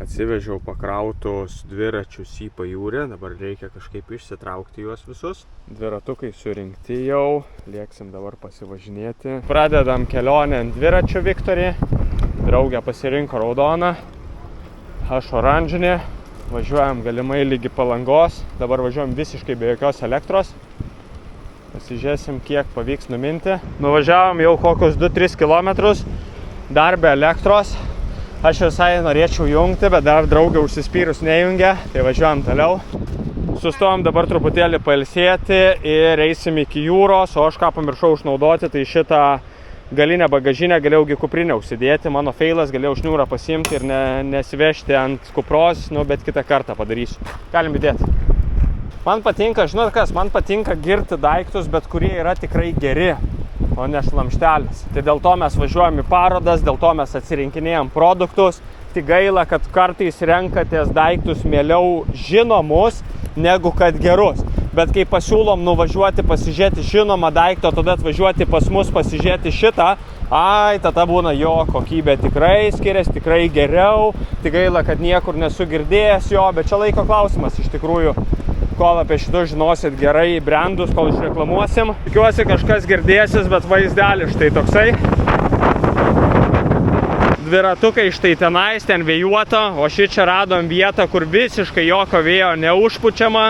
Atsivežiau pakrautus dviračius į pajūrį, dabar reikia kažkaip išsitraukti juos visus. Dviratukai surinkti jau, lieksim dabar pasivažinėti. Pradedam kelionę ant dviračių Viktorį. Draugė pasirinko raudoną, aš oranžinė. Važiuojam galimai lygi Palangos. Dabar važiuojam visiškai be jokios elektros. Pasižiūrėsim, kiek pavyks numinti. Nuvažiavom jau kokius 2-3 kilometrus, dar be elektros. Aš visai norėčiau jungti, bet dar draugė užsispyrus nejungia, tai važiuojam toliau. Sustojom dabar truputėlį pailsėti ir eisim iki jūros, o aš ką pamiršau išnaudoti, tai šitą galinę bagažinę galėjau kuprinę užsidėti. Mano feilas, galėjau šniūrą pasiimti ir nesivežti ant kupros, bet kitą kartą padarysiu. Galim judėti. Man patinka, žinot kas, man patinka girti daiktus, bet kurie yra tikrai geri, o ne šlamštelis. Tai dėl to mes važiuojam į parodas, dėl to mes atsirinkinėjam produktus. Tik gaila, kad kartais renkatės daiktus mieliau žinomus, negu kad gerus. Bet kai pasiūlom nuvažiuoti pasižiūrėti žinomą daiktą, tada atvažiuoti pas mus pasižiūrėti šitą, tada būna jo kokybė tikrai skiriasi, tikrai geriau. Tik gaila, kad niekur nesu girdėjęs jo, bet čia laiko klausimas iš tikrųjų. Kol apie šitus žinosit gerai brandus, kol išreklamuosim. Tikiuosi kažkas girdėsis, bet vaizdelis štai toksai. Dviratukai štai tenais, ten vėjuota, o čia radom vietą, kur visiškai jokio vėjo neužpučiama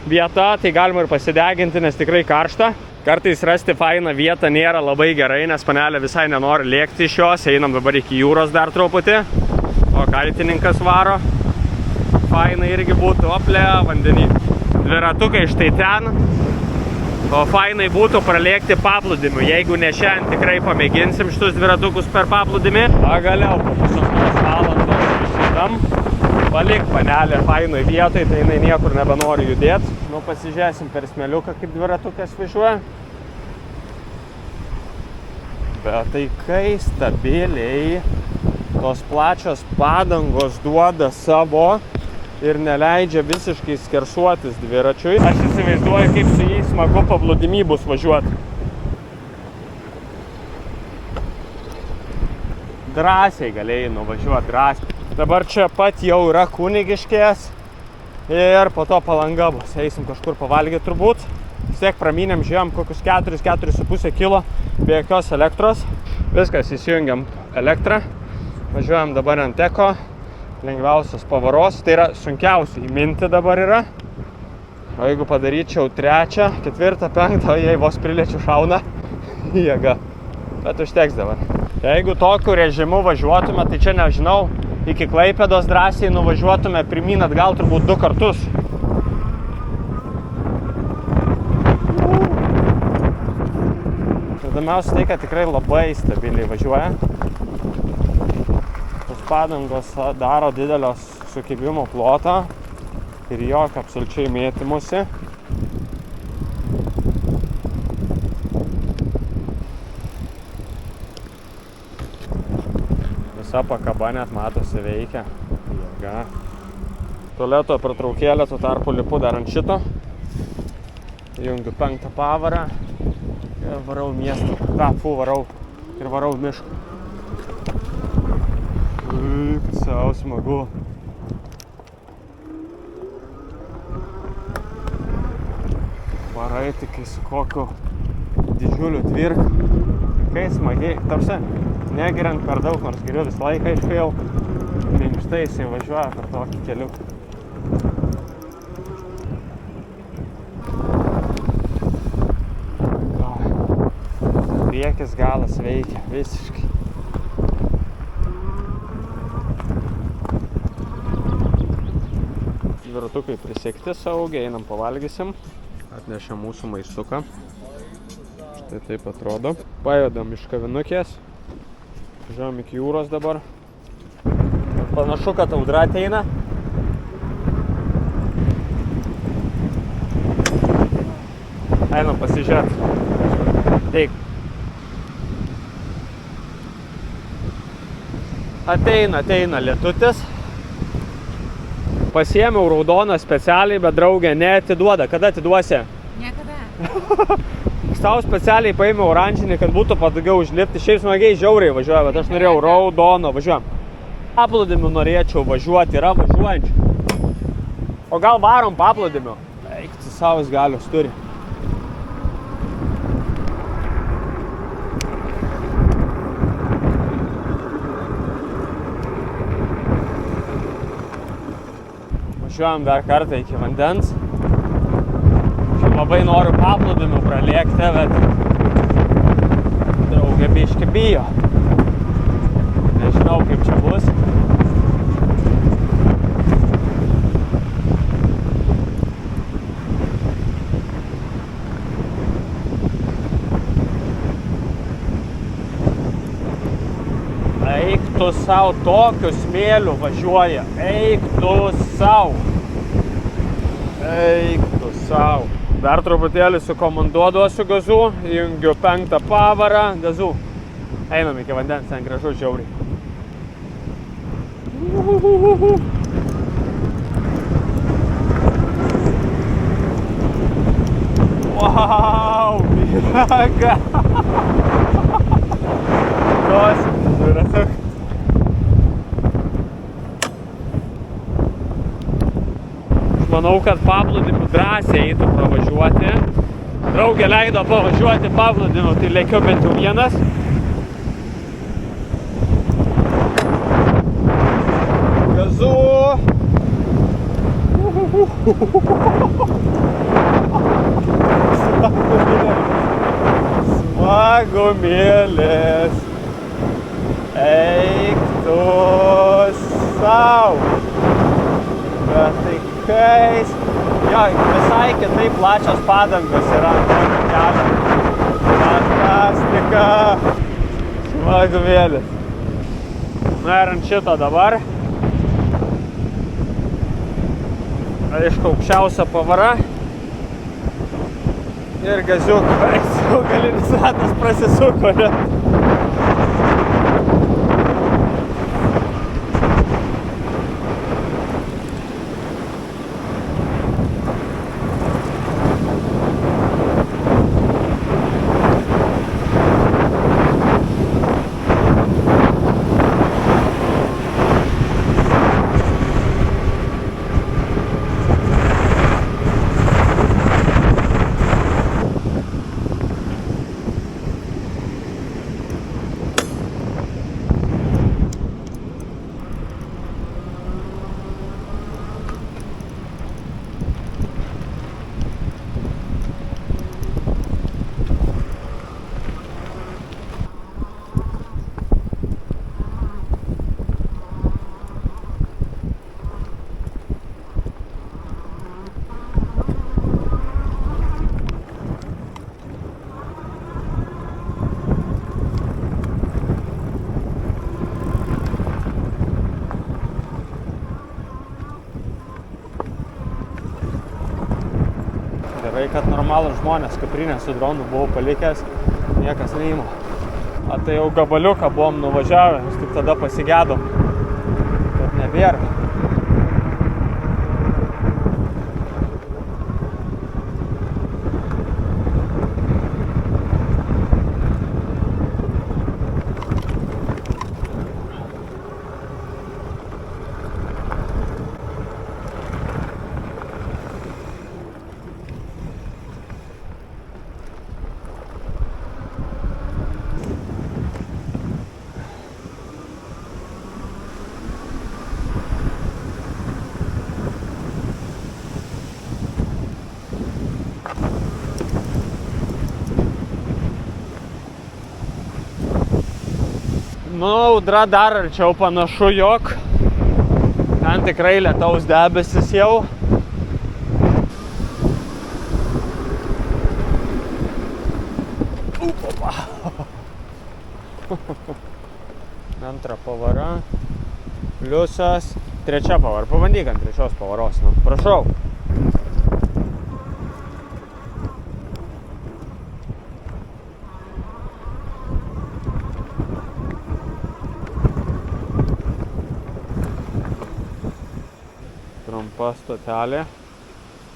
vieta, tai galima ir pasideginti, nes tikrai karšta. Kartais rasti fainą vietą nėra labai gerai, nes panelė visai nenori lėkti iš jos, einam dabar iki jūros dar truputį, o kaltininkas varo. Faina irgi būtų, ople, vandenį. Dviratukai štai ten, o fainai būtų pralėkti paplūdimiu. Jeigu ne šiandien, tikrai pamėginsim šitus dviratukus per paplūdimį. Pagaliau po pusantros valandos išsidam. Palik panelė fainoj vietoj, tai jinai niekur nebenori judėti. Pasižiūrėsim per smėliuką, kaip dviratukas važiuoja. Bet tai kai stabiliai tos plačios padangos duoda savo ir neleidžia visiškai skersuotis dviračiui. Aš įsivaizduoju, kaip su jais smagu paplūdimy bus važiuoti. Drąsiai galėjai nuvažiuoti, drąsiai. Dabar čia pat jau yra Kunigiškės ir po to Palanga bus. Eisim kažkur pavalgyti turbūt. Vis tiek pramynėm, žiūrėjom kokius 4-4,5 kilo be jokios elektros. Viskas, įsijungiam elektrą. Važiuojam dabar ant eko. Lengviausios pavaros, tai yra sunkiausiai įminti dabar yra. O jeigu padaryčiau 3, 4, 5, jei vos priliečiu šauna jėga. Bet užteks dabar. Jeigu tokiu režimu važiuotume, tai čia nežinau, iki Klaipėdos drąsiai nuvažiuotume pirmyn atgal turbūt 2 kartus. Įdomiausia tai, kad tikrai labai stabiliai važiuoja. Padangos daro didelio sukibimo plotą ir jokio absoliučiai mėtymusi. Visa pakaba net matosi veikia. Jėga. Tualeto pertraukėlę, tuo tarpu lipu dar ant šito. Jungiu 5 pavarą ir varau miestą. Varau ir varau mišką. Savo smagu. Varai tik su kokiu didžiuliu tvirk. Kai smagiai, tarsi, negeriant per daug, nors geriau visą laiką, aišku, jau minkštai jisai važiuoja per tokį keliuką. Priekis galas veikia visiškai. Dviratukai prisiekti saugiai, einam pavalgysim. Atnešėm mūsų maistuką. Štai taip atrodo. Pajodam iš kavinukės. Važiuojam iki jūros dabar. Panašu, kad audra ateina. Einam pasižiūrėti. Teik. Ateina lietutis. Pasiėmiau raudoną specialiai, bet draugė neatiduoda. Kada atiduosi? Niekada. Sau specialiai paėmiau oranžinį, kad būtų patogiau užlipti. Šiaip smagiai žiauriai važiuoja, bet aš norėjau raudono. Važiuojam. Paplūdimiu norėčiau važiuoti, yra važiuojančių. O gal varom paplūdimiu? Eik, tu savas galios turi. Važiuojam dar kartą iki vandens. Labai noriu paplūdimiu pralėkti, bet draugė biškį bijo. Nežinau, kaip čia bus. Eik tu sau, tokiu smėliu važiuoja. Eik tu sau. Eik tu sau. Dar truputėlį sukomanduoduosiu gazų, jungiu 5 pavarą, gazų. Einam iki vandens, ten gražu žiauriai. Wow, mėga! Kosminis dviratukas. Aš manau, kad paplūdimiu drąsiai eitų pravažiuoti. Draugė leido pavažiuoti paplūdimiu, tai lėkiu bent jau vienas. Gazu! Smagumėlis. Eik tu sau. Bet tai kais. Jo, visai kitaip plačios padangos yra ant kelio. Fantastika. Smagumėlis. Na ir ant šito dabar. Aišku, aukščiausia pavara. Ir gaziukas. Jau galinis ratas prasisuko, ne? Gerai, kad normalūs žmonės Kuprinę su dronu buvau palikęs, niekas neįmo. A tai jau gabaliuką buvom nuvažiavę, tik tada pasigėdom, kad nebėra. Nu, audra dar arčiau panašu, jog ten tikrai lietaus debesis jau. Antra pavara, pliusas, trečia pavara. Pabandyk ant trečios pavaros, nu, prašau. Trumpa stotelė.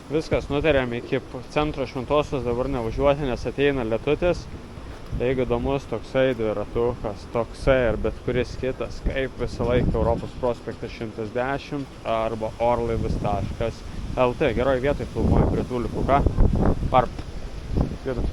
Viskas, nutarėm iki centro Šventosios dabar nevažiuoti, nes ateina lietutis. Jeigu įdomus toksai dviratukas, toksai ir bet kuris kitas, kaip visą laiką Europos prospektas 110 arba orlaivis.lt. Geroj vietoj filmuoju prie Tulipuką. Parp. Judam.